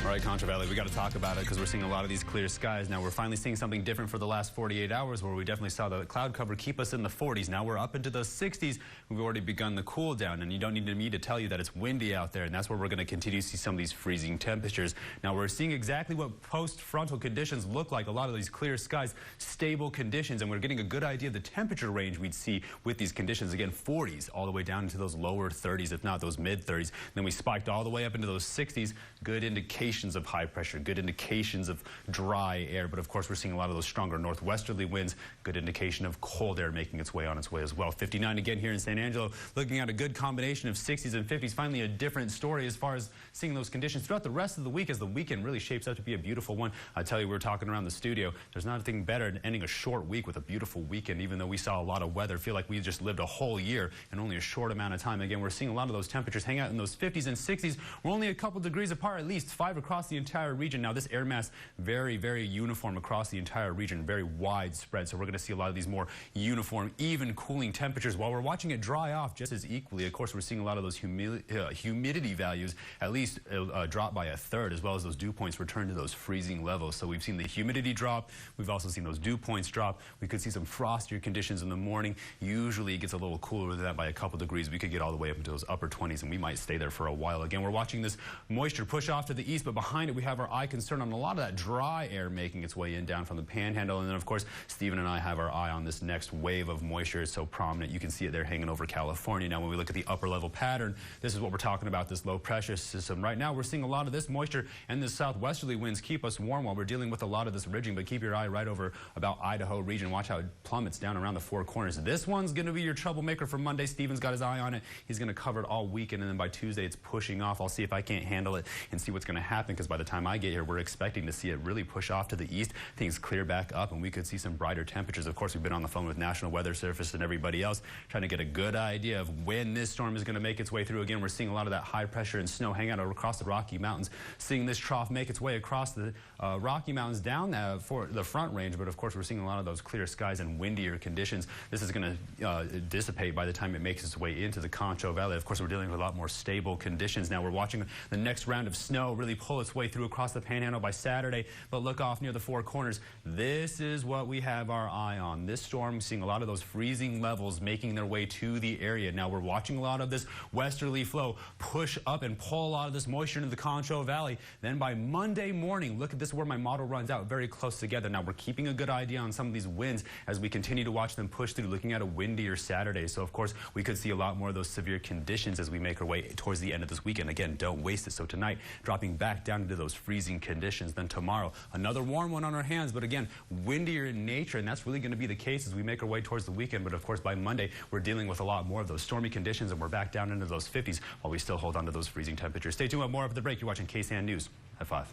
All right, Concho Valley, we got to talk about it because we're seeing a lot of these clear skies. Now, we're finally seeing something different for the last 48 hours where we definitely saw the cloud cover keep us in the 40s. Now we're up into the 60s. We've already begun the cool down, and you don't need me to tell you that it's windy out there, and that's where we're going to continue to see some of these freezing temperatures. Now, we're seeing exactly what post-frontal conditions look like. A lot of these clear skies, stable conditions, and we're getting a good idea of the temperature range we'd see with these conditions. Again, 40s all the way down into those lower 30s, if not those mid-30s. Then we spiked all the way up into those 60s. Good indications of high pressure, good indications of dry air, but of course we're seeing a lot of those stronger northwesterly winds, good indication of cold air making its way on its way as well. 59 again here in San Angelo, looking at a good combination of 60s and 50s. Finally a different story as far as seeing those conditions throughout the rest of the week as the weekend really shapes up to be a beautiful one. I tell you, we were talking around the studio, there's nothing better than ending a short week with a beautiful weekend. Even though we saw a lot of weather, feel like we just lived a whole year in only a short amount of time. Again, we're seeing a lot of those temperatures hang out in those 50s and 60s. We're only a couple degrees apart, at least 5 across the entire region. Now this air mass very, very uniform across the entire region, very widespread. So we're going to see a lot of these more uniform, even cooling temperatures while we're watching it dry off just as equally. Of course, we're seeing a lot of those humidity values at least drop by a third, as well as those dew points return to those freezing levels. So we've seen the humidity drop. We've also seen those dew points drop. We could see some frostier conditions in the morning. Usually it gets a little cooler than that by a couple degrees. We could get all the way up into those upper 20s, and we might stay there for a while. Again, we're watching this moisture push off to the east, but behind it we have our eye concern on a lot of that dry air making its way in down from the panhandle. And then of course Stephen and I have our eye on this next wave of moisture. It's so prominent, you can see it there hanging over California. Now when we look at the upper level pattern, this is what we're talking about, this low pressure system. Right now we're seeing a lot of this moisture and the southwesterly winds keep us warm while we're dealing with a lot of this ridging, but keep your eye right over about Idaho region. Watch how it plummets down around the four corners. This one's going to be your troublemaker for Monday. Stephen's got his eye on it. He's going to cover it all weekend, and then by Tuesday it's pushing off. I'll see if I can't handle it and see what's going to happen, because by the time I get here we're expecting to see it really push off to the east, things clear back up, and we could see some brighter temperatures. Of course, we've been on the phone with National Weather Service and everybody else trying to get a good idea of when this storm is going to make its way through. Again, we're seeing a lot of that high pressure and snow hang out across the Rocky Mountains, seeing this trough make its way across the Rocky Mountains down for the Front Range, but of course we're seeing a lot of those clear skies and windier conditions. This is going to dissipate by the time it makes its way into the Concho Valley. Of course, we're dealing with a lot more stable conditions now. We're watching the next round of snow really pull its way through across the panhandle by Saturday, but look off near the four corners. This is what we have our eye on. This storm, seeing a lot of those freezing levels making their way to the area. Now we're watching a lot of this westerly flow push up and pull a lot of this moisture into the Concho Valley. Then by Monday morning, look at this where my model runs out very close together. Now we're keeping a good idea on some of these winds as we continue to watch them push through, looking at a windier Saturday. So of course we could see a lot more of those severe conditions as we make our way towards the end of this weekend. Again, don't waste it. So tonight, dropping back down into those freezing conditions. Then tomorrow, another warm one on our hands, but again, windier in nature, and that's really going to be the case as we make our way towards the weekend. But of course, by Monday, we're dealing with a lot more of those stormy conditions, and we're back down into those 50s while we still hold on to those freezing temperatures. Stay tuned with more after the break. You're watching KSAN News at 5.